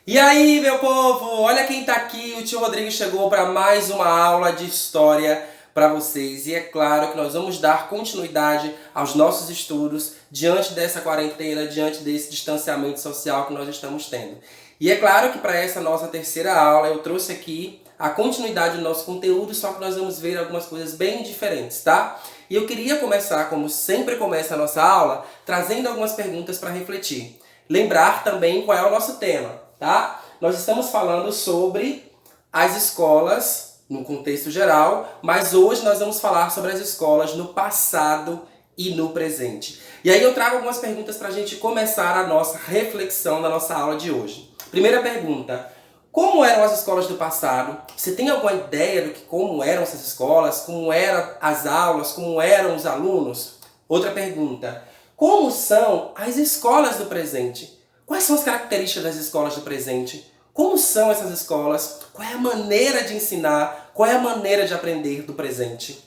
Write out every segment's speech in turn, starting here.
E aí, meu povo, olha quem tá aqui, o tio Rodrigo chegou para mais uma aula de história para vocês. E é claro que nós vamos dar continuidade aos nossos estudos diante dessa quarentena, diante desse distanciamento social que nós estamos tendo. E é claro que para essa nossa terceira aula eu trouxe aqui a continuidade do nosso conteúdo, só que nós vamos ver algumas coisas bem diferentes, tá? E eu queria começar, como sempre começa a nossa aula, trazendo algumas perguntas para refletir. Lembrar também qual é o nosso tema, tá? Nós estamos falando sobre as escolas no contexto geral, mas hoje nós vamos falar sobre as escolas no passado e no presente. E aí eu trago algumas perguntas para a gente começar a nossa reflexão da nossa aula de hoje. Primeira pergunta: como eram as escolas do passado? Você tem alguma ideia do que como eram essas escolas? Como eram as aulas? Como eram os alunos? Outra pergunta: como são as escolas do presente? Quais são as características das escolas do presente? Como são essas escolas? Qual é a maneira de ensinar? Qual é a maneira de aprender do presente?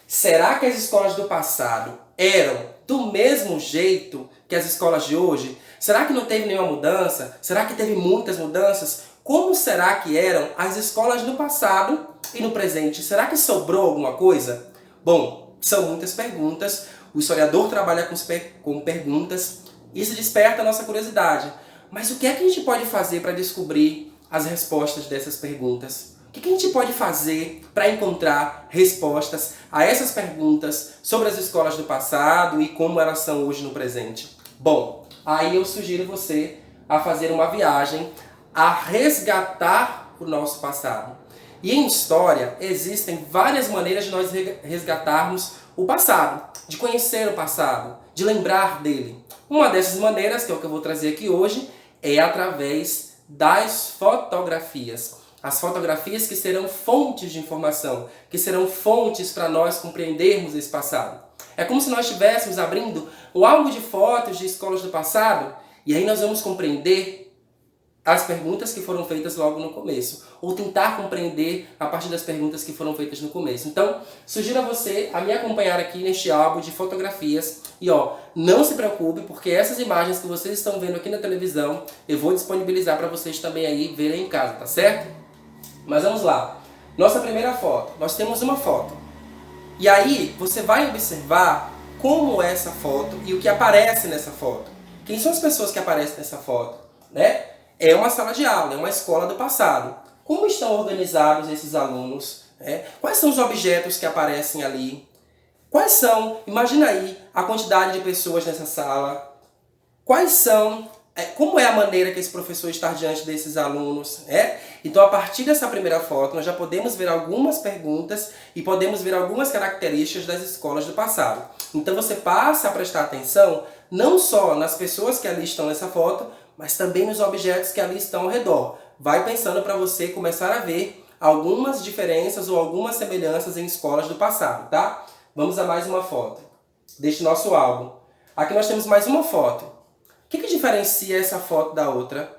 Será que as escolas do passado eram do mesmo jeito que as escolas de hoje? Será que não teve nenhuma mudança? Será que teve muitas mudanças? Como será que eram as escolas no passado e no presente? Será que sobrou alguma coisa? Bom, são muitas perguntas. O historiador trabalha com perguntas. Isso desperta a nossa curiosidade. Mas o que é que a gente pode fazer para descobrir as respostas dessas perguntas? O que a gente pode fazer para encontrar respostas a essas perguntas sobre as escolas do passado e como elas são hoje no presente? Bom, aí eu sugiro você a fazer uma viagem a resgatar o nosso passado. E em história existem várias maneiras de nós resgatarmos o passado, de conhecer o passado, de lembrar dele. Uma dessas maneiras, que é o que eu vou trazer aqui hoje, é através das fotografias. As fotografias que serão fontes de informação, que serão fontes para nós compreendermos esse passado. É como se nós estivéssemos abrindo um álbum de fotos de escolas do passado e aí nós vamos compreender as perguntas que foram feitas logo no começo, ou tentar compreender a partir das perguntas que foram feitas no começo. Então, sugiro a você a me acompanhar aqui neste álbum de fotografias e não se preocupe, porque essas imagens que vocês estão vendo aqui na televisão, eu vou disponibilizar para vocês também aí verem em casa, tá certo? Mas vamos lá. Nossa primeira foto. Nós temos uma foto. E aí, você vai observar como é essa foto e o que aparece nessa foto. Quem são as pessoas que aparecem nessa foto, né? É uma sala de aula, é uma escola do passado. Como estão organizados esses alunos? Quais são os objetos que aparecem ali? Quais são, imagina aí, a quantidade de pessoas nessa sala. Quais são, como é a maneira que esse professor está diante desses alunos? Então, a partir dessa primeira foto, nós já podemos ver algumas perguntas e podemos ver algumas características das escolas do passado. Então, você passa a prestar atenção não só nas pessoas que ali estão nessa foto, mas também nos objetos que ali estão ao redor. Vai pensando para você começar a ver algumas diferenças ou algumas semelhanças em escolas do passado, tá? Vamos a mais uma foto deste nosso álbum. Aqui nós temos mais uma foto. O que diferencia essa foto da outra?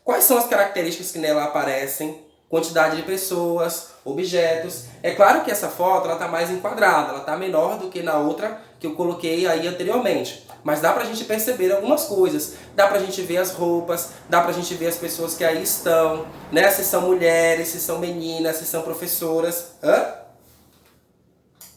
Quais são as características que nela aparecem? Quantidade de pessoas, objetos. É claro que essa foto está mais enquadrada, ela está menor do que na outra que eu coloquei aí anteriormente. Mas dá pra gente perceber algumas coisas. Dá pra gente ver as roupas, dá pra gente ver as pessoas que aí estão, né? Se são mulheres, se são meninas, se são professoras.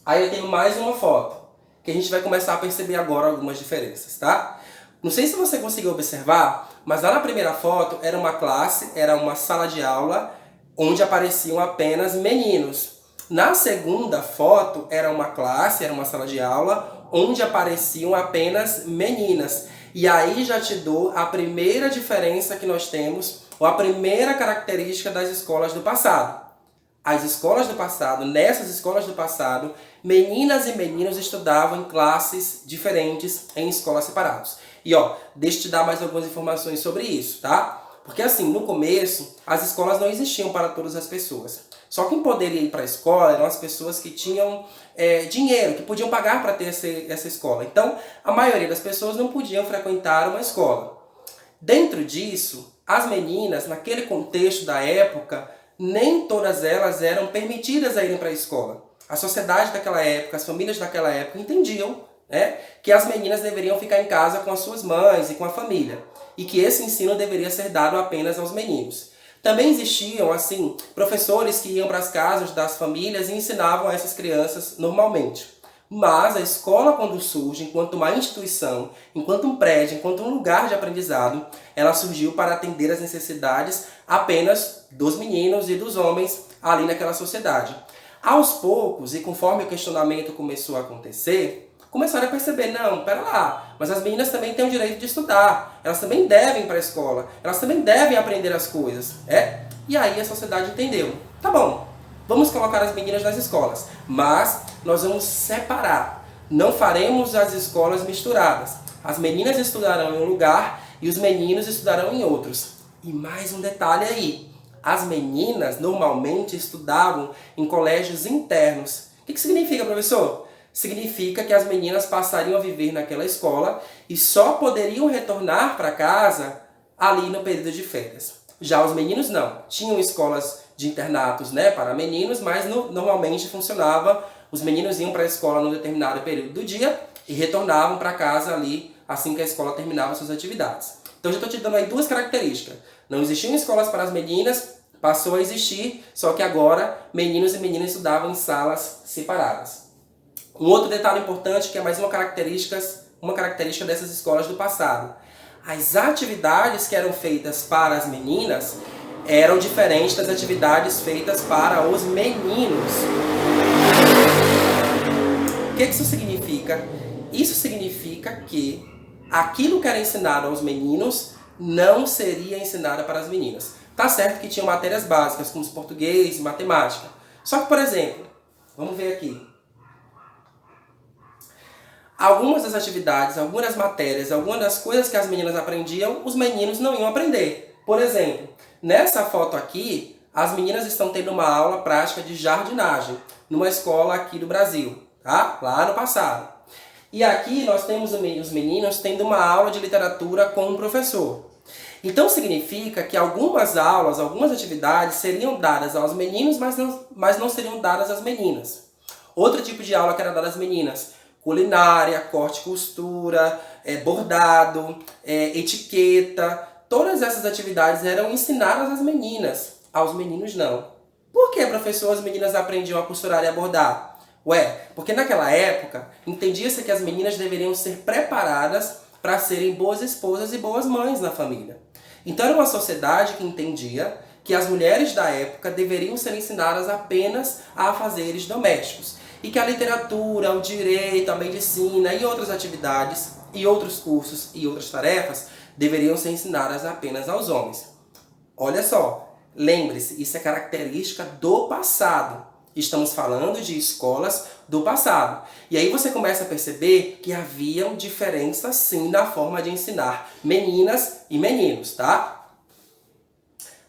Aí eu tenho mais uma foto, que a gente vai começar a perceber agora algumas diferenças, tá? Não sei se você conseguiu observar, mas lá na primeira foto era uma classe, era uma sala de aula, onde apareciam apenas meninos. Na segunda foto era uma classe, era uma sala de aula, onde apareciam apenas meninas. E aí já te dou a primeira diferença que nós temos, ou a primeira característica das escolas do passado. As escolas do passado, nessas escolas do passado, meninas e meninos estudavam em classes diferentes, em escolas separadas. E deixa eu te dar mais algumas informações sobre isso, tá? Porque assim, no começo, as escolas não existiam para todas as pessoas. Só quem poderia ir para a escola eram as pessoas que tinham dinheiro, que podiam pagar para ter essa escola. Então, a maioria das pessoas não podiam frequentar uma escola. Dentro disso, as meninas, naquele contexto da época, nem todas elas eram permitidas a irem para a escola. A sociedade daquela época, as famílias daquela época entendiam né? Que as meninas deveriam ficar em casa com as suas mães e com a família, e que esse ensino deveria ser dado apenas aos meninos. Também existiam, assim, professores que iam para as casas das famílias e ensinavam a essas crianças normalmente. Mas a escola, quando surge, enquanto uma instituição, enquanto um prédio, enquanto um lugar de aprendizado, ela surgiu para atender às necessidades apenas dos meninos e dos homens ali naquela sociedade. Aos poucos, e conforme o questionamento começou a acontecer, começaram a perceber, não, pera lá, mas as meninas também têm o direito de estudar, elas também devem ir para a escola, elas também devem aprender as coisas. E aí a sociedade entendeu, tá bom, vamos colocar as meninas nas escolas, mas nós vamos separar, não faremos as escolas misturadas. As meninas estudarão em um lugar e os meninos estudarão em outros. E mais um detalhe aí, as meninas normalmente estudavam em colégios internos. O que significa, professor? Significa que as meninas passariam a viver naquela escola e só poderiam retornar para casa ali no período de férias. Já os meninos não. Tinham escolas de internatos, né, para meninos, mas normalmente funcionava, os meninos iam para a escola num determinado período do dia e retornavam para casa ali assim que a escola terminava suas atividades. Então já estou te dando aí duas características. Não existiam escolas para as meninas, passou a existir, só que agora meninos e meninas estudavam em salas separadas. Um outro detalhe importante, que é mais uma característica dessas escolas do passado. As atividades que eram feitas para as meninas eram diferentes das atividades feitas para os meninos. O que isso significa? Isso significa que aquilo que era ensinado aos meninos não seria ensinado para as meninas. Tá certo que tinham matérias básicas, como português e matemática. Só que, por exemplo, vamos ver aqui. Algumas das atividades, algumas das matérias, algumas das coisas que as meninas aprendiam, os meninos não iam aprender. Por exemplo, nessa foto aqui, as meninas estão tendo uma aula prática de jardinagem, numa escola aqui do Brasil, tá? Lá no passado. E aqui nós temos os meninos tendo uma aula de literatura com um professor. Então significa que algumas aulas, algumas atividades seriam dadas aos meninos, mas não seriam dadas às meninas. Outro tipo de aula que era dada às meninas: culinária, corte e costura, bordado, etiqueta. Todas essas atividades eram ensinadas às meninas, aos meninos não. Por que, professor, as meninas aprendiam a costurar e a bordar? Porque naquela época entendia-se que as meninas deveriam ser preparadas para serem boas esposas e boas mães na família. Então era uma sociedade que entendia que as mulheres da época deveriam ser ensinadas apenas a afazeres domésticos. E que a literatura, o direito, a medicina e outras atividades, e outros cursos e outras tarefas deveriam ser ensinadas apenas aos homens. Olha só, lembre-se, isso é característica do passado. Estamos falando de escolas do passado. E aí você começa a perceber que haviam diferenças sim na forma de ensinar meninas e meninos, tá?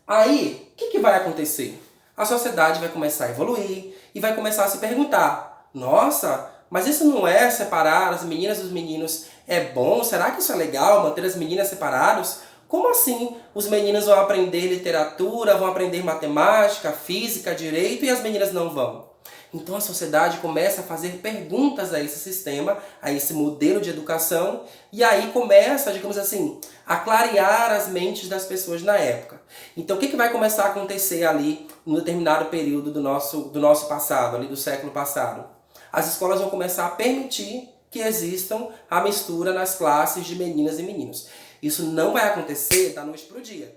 Aí, o que vai acontecer? A sociedade vai começar a evoluir e vai começar a se perguntar: nossa, mas isso não é separar as meninas dos meninos? É bom? Será que isso é legal, manter as meninas separadas? Como assim os meninos vão aprender literatura, vão aprender matemática, física, direito e as meninas não vão? Então a sociedade começa a fazer perguntas a esse sistema, a esse modelo de educação, e aí começa, digamos assim, a clarear as mentes das pessoas na época. Então o que vai começar a acontecer ali em um determinado período do nosso passado, ali do século passado? As escolas vão começar a permitir que existam a mistura nas classes de meninas e meninos. Isso não vai acontecer da noite para o dia.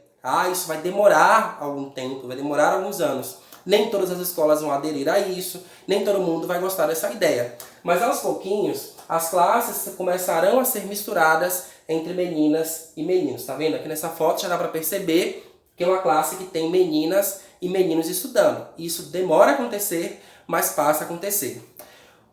Isso vai demorar algum tempo, vai demorar alguns anos. Nem todas as escolas vão aderir a isso, nem todo mundo vai gostar dessa ideia. Mas aos pouquinhos, as classes começarão a ser misturadas entre meninas e meninos. Tá vendo? Aqui nessa foto já dá para perceber que é uma classe que tem meninas e meninos estudando. Isso demora a acontecer, mas passa a acontecer.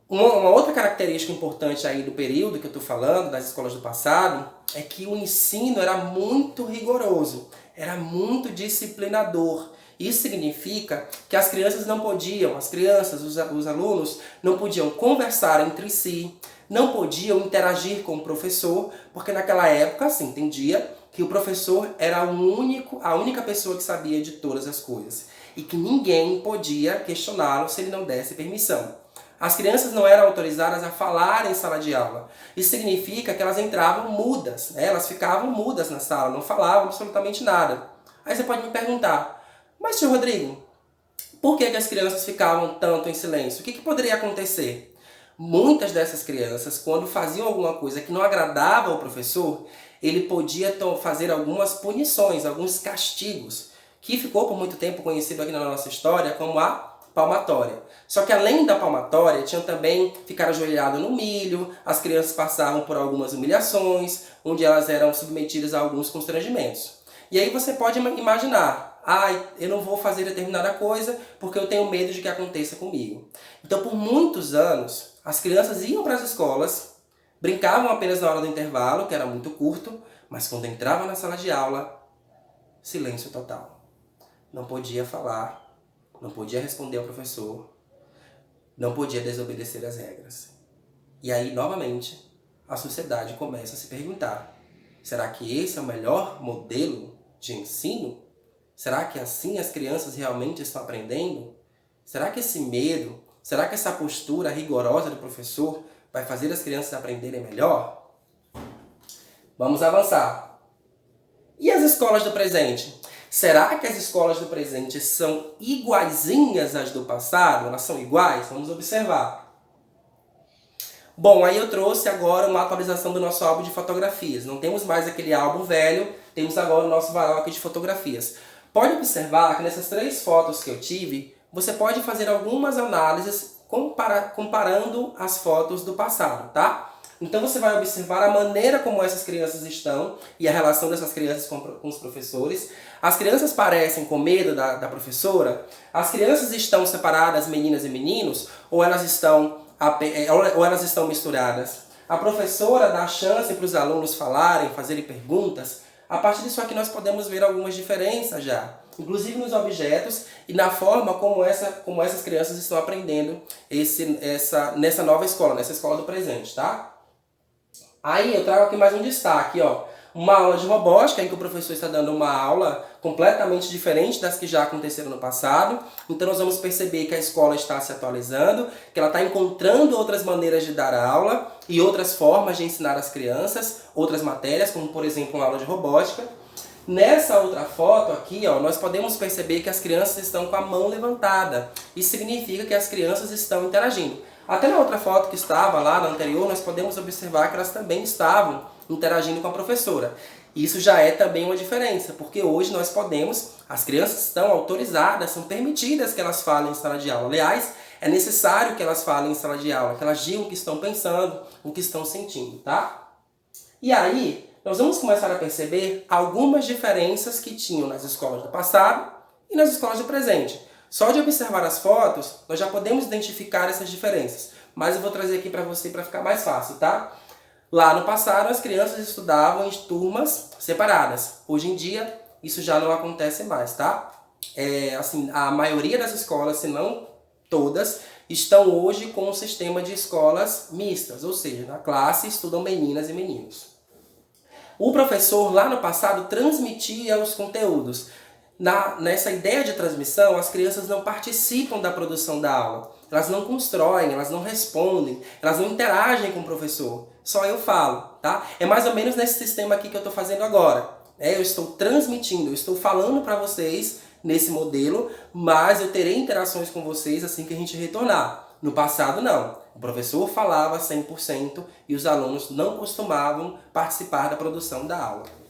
Uma outra característica importante aí do período que eu estou falando, das escolas do passado, é que o ensino era muito rigoroso, era muito disciplinador. Isso significa que as crianças não podiam, os alunos, não podiam conversar entre si, não podiam interagir com o professor, porque naquela época se entendia que o professor era a única pessoa que sabia de todas as coisas e que ninguém podia questioná-lo se ele não desse permissão. As crianças não eram autorizadas a falar em sala de aula. Isso significa que elas entravam mudas, né? Elas ficavam mudas na sala, não falavam absolutamente nada. Aí você pode me perguntar, mas tio Rodrigo, por que as crianças ficavam tanto em silêncio? O que poderia acontecer? Muitas dessas crianças, quando faziam alguma coisa que não agradava ao professor, ele podia fazer algumas punições, alguns castigos, que ficou por muito tempo conhecido aqui na nossa história como a palmatória. Só que além da palmatória, tinha também ficar ajoelhado no milho, as crianças passavam por algumas humilhações, onde elas eram submetidas a alguns constrangimentos. E aí você pode imaginar, eu não vou fazer determinada coisa porque eu tenho medo de que aconteça comigo. Então, por muitos anos, as crianças iam para as escolas, brincavam apenas na hora do intervalo, que era muito curto, mas quando entravam na sala de aula, silêncio total. Não podia falar, não podia responder ao professor, não podia desobedecer às regras. E aí, novamente, a sociedade começa a se perguntar, será que esse é o melhor modelo de ensino? Será que assim as crianças realmente estão aprendendo? Será que esse medo, será que essa postura rigorosa do professor vai fazer as crianças aprenderem melhor? Vamos avançar. E as escolas do presente? Será que as escolas do presente são iguaizinhas às do passado? Elas são iguais? Vamos observar. Bom, aí eu trouxe agora uma atualização do nosso álbum de fotografias. Não temos mais aquele álbum velho, temos agora o nosso varal aqui de fotografias. Pode observar que nessas 3 fotos que eu tive, você pode fazer algumas análises comparando as fotos do passado, tá? Então você vai observar a maneira como essas crianças estão e a relação dessas crianças com os professores. As crianças parecem com medo da professora? As crianças estão separadas, meninas e meninos, ou elas estão misturadas? A professora dá chance para os alunos falarem, fazerem perguntas. A partir disso aqui nós podemos ver algumas diferenças já, inclusive nos objetos e na forma como essas crianças estão aprendendo nessa nova escola, nessa escola do presente, tá? Aí eu trago aqui mais um destaque, ó. Uma aula de robótica em que o professor está dando uma aula completamente diferente das que já aconteceram no passado. Então nós vamos perceber que a escola está se atualizando, que ela está encontrando outras maneiras de dar aula e outras formas de ensinar as crianças, outras matérias, como por exemplo uma aula de robótica. Nessa outra foto aqui, ó, nós podemos perceber que as crianças estão com a mão levantada. Isso significa que as crianças estão interagindo. Até na outra foto que estava lá, na anterior, nós podemos observar que elas também estavam interagindo com a professora. Isso já é também uma diferença, porque hoje nós podemos, as crianças estão autorizadas, são permitidas que elas falem em sala de aula. Aliás, é necessário que elas falem em sala de aula, que elas digam o que estão pensando, o que estão sentindo, tá? E aí, nós vamos começar a perceber algumas diferenças que tinham nas escolas do passado e nas escolas do presente. Só de observar as fotos, nós já podemos identificar essas diferenças. Mas eu vou trazer aqui para você para ficar mais fácil, tá? Lá no passado, as crianças estudavam em turmas separadas. Hoje em dia, isso já não acontece mais, tá? A maioria das escolas, se não todas, estão hoje com um sistema de escolas mistas. Ou seja, na classe estudam meninas e meninos. O professor, lá no passado, transmitia os conteúdos. Nessa ideia de transmissão, as crianças não participam da produção da aula. Elas não constroem, elas não respondem, elas não interagem com o professor. Só eu falo, tá? É mais ou menos nesse sistema aqui que eu estou fazendo agora. Eu estou transmitindo, eu estou falando para vocês nesse modelo, mas eu terei interações com vocês assim que a gente retornar. No passado, não. O professor falava 100% e os alunos não costumavam participar da produção da aula.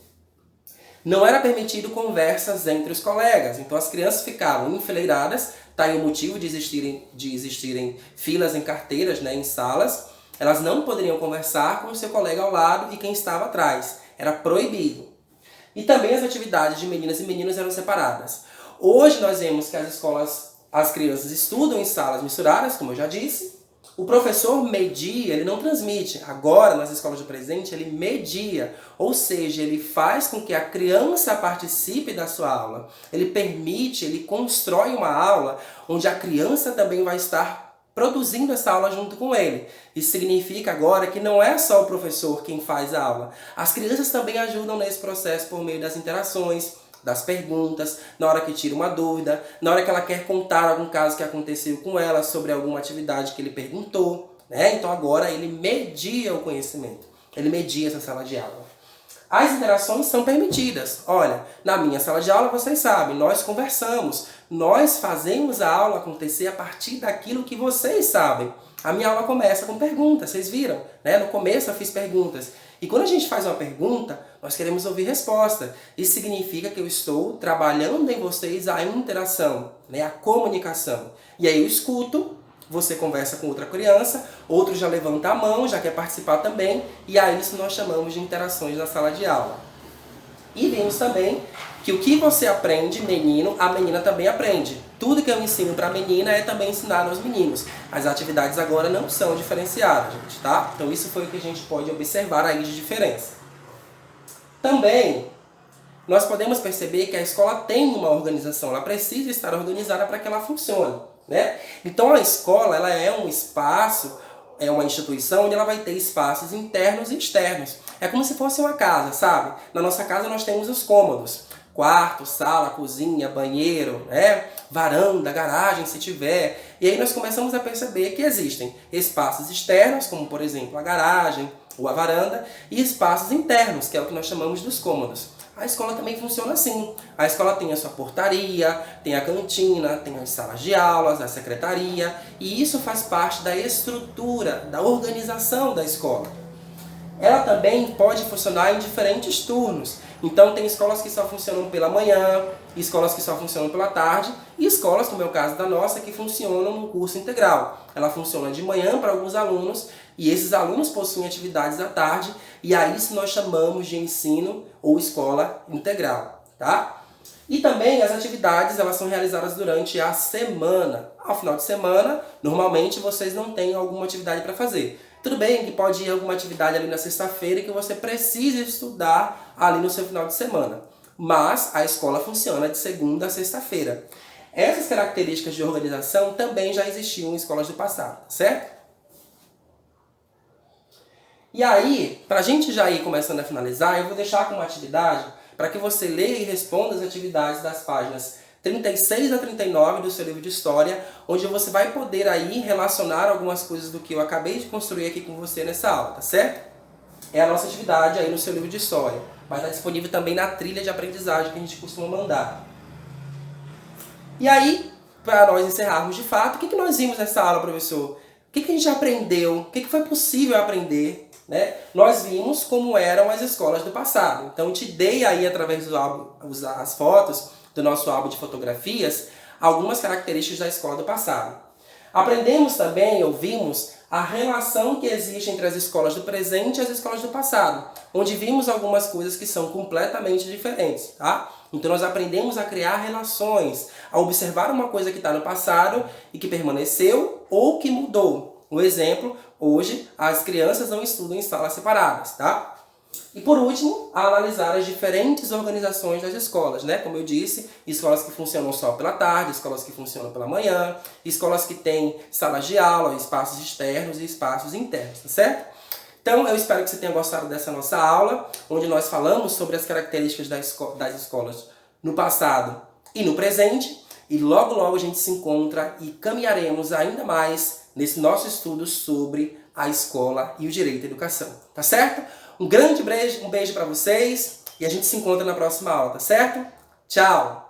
Não era permitido conversas entre os colegas, então as crianças ficavam enfileiradas, tá aí o motivo de existirem filas em carteiras, né, em salas. Elas não poderiam conversar com o seu colega ao lado e quem estava atrás. Era proibido. E também as atividades de meninas e meninos eram separadas. Hoje nós vemos que as crianças estudam em salas misturadas, como eu já disse. O professor media, ele não transmite. Agora, nas escolas de presente, ele media. Ou seja, ele faz com que a criança participe da sua aula. Ele permite, ele constrói uma aula onde a criança também vai estar produzindo essa aula junto com ele. Isso significa agora que não é só o professor quem faz a aula. As crianças também ajudam nesse processo por meio das interações, das perguntas, na hora que tira uma dúvida, na hora que ela quer contar algum caso que aconteceu com ela sobre alguma atividade que ele perguntou, né? Então agora ele media o conhecimento, ele media essa sala de aula. As interações são permitidas. Olha, na minha sala de aula, vocês sabem, nós conversamos, nós fazemos a aula acontecer a partir daquilo que vocês sabem. A minha aula começa com perguntas, vocês viram? Né? No começo eu fiz perguntas. E quando a gente faz uma pergunta, nós queremos ouvir resposta. Isso significa que eu estou trabalhando em vocês a interação, né? A comunicação. E aí eu escuto, você conversa com outra criança, outro já levanta a mão, já quer participar também, e a isso nós chamamos de interações na sala de aula. E vimos também que o que você aprende, menino, a menina também aprende. Tudo que eu ensino para a menina é também ensinar aos meninos. As atividades agora não são diferenciadas, gente, tá? Então isso foi o que a gente pode observar aí de diferença. Também, nós podemos perceber que a escola tem uma organização, ela precisa estar organizada para que ela funcione. Né? Então a escola ela é um espaço, é uma instituição onde ela vai ter espaços internos e externos. É como se fosse uma casa, sabe? Na nossa casa nós temos os cômodos. Quarto, sala, cozinha, banheiro, né? Varanda, garagem, se tiver. E aí nós começamos a perceber que existem espaços externos, como por exemplo a garagem ou a varanda, e espaços internos, que é o que nós chamamos dos cômodos. A escola também funciona assim. A escola tem a sua portaria, tem a cantina, tem as salas de aulas, a secretaria, e isso faz parte da estrutura, da organização da escola. Ela também pode funcionar em diferentes turnos. Então tem escolas que só funcionam pela manhã, escolas que só funcionam pela tarde, e escolas, como é o caso da nossa, que funcionam no curso integral. Ela funciona de manhã para alguns alunos, e esses alunos possuem atividades à tarde, e a isso nós chamamos de ensino ou escola integral, tá? E também as atividades elas são realizadas durante a semana. Ao final de semana, normalmente vocês não têm alguma atividade para fazer. Tudo bem que pode ir alguma atividade ali na sexta-feira e que você precisa estudar ali no seu final de semana. Mas a escola funciona de segunda a sexta-feira. Essas características de organização também já existiam em escolas do passado, certo? E aí, para a gente já ir começando a finalizar, eu vou deixar como atividade para que você leia e responda as atividades das páginas 36 a 39 do seu livro de História, onde você vai poder aí relacionar algumas coisas do que eu acabei de construir aqui com você nessa aula, tá certo? É a nossa atividade aí no seu livro de História. Vai estar disponível também na trilha de aprendizagem que a gente costuma mandar. E aí, para nós encerrarmos de fato, o que nós vimos nessa aula, professor? O que a gente aprendeu? O que foi possível aprender? Né? Nós vimos como eram as escolas do passado. Então, te dei aí, através do álbum, as fotos do nosso álbum de fotografias, algumas características da escola do passado. Aprendemos também, ouvimos, a relação que existe entre as escolas do presente e as escolas do passado, onde vimos algumas coisas que são completamente diferentes, tá? Então nós aprendemos a criar relações, a observar uma coisa que está no passado e que permaneceu ou que mudou. Um exemplo, hoje as crianças não estudam em salas separadas, tá? E por último, a analisar as diferentes organizações das escolas, né? Como eu disse, escolas que funcionam só pela tarde, escolas que funcionam pela manhã, escolas que têm salas de aula, espaços externos e espaços internos, tá certo? Então, eu espero que você tenha gostado dessa nossa aula, onde nós falamos sobre as características das escolas no passado e no presente, e logo logo a gente se encontra e caminharemos ainda mais nesse nosso estudo sobre a escola e o direito à educação, tá certo? Um grande beijo para vocês e a gente se encontra na próxima aula, tá certo? Tchau!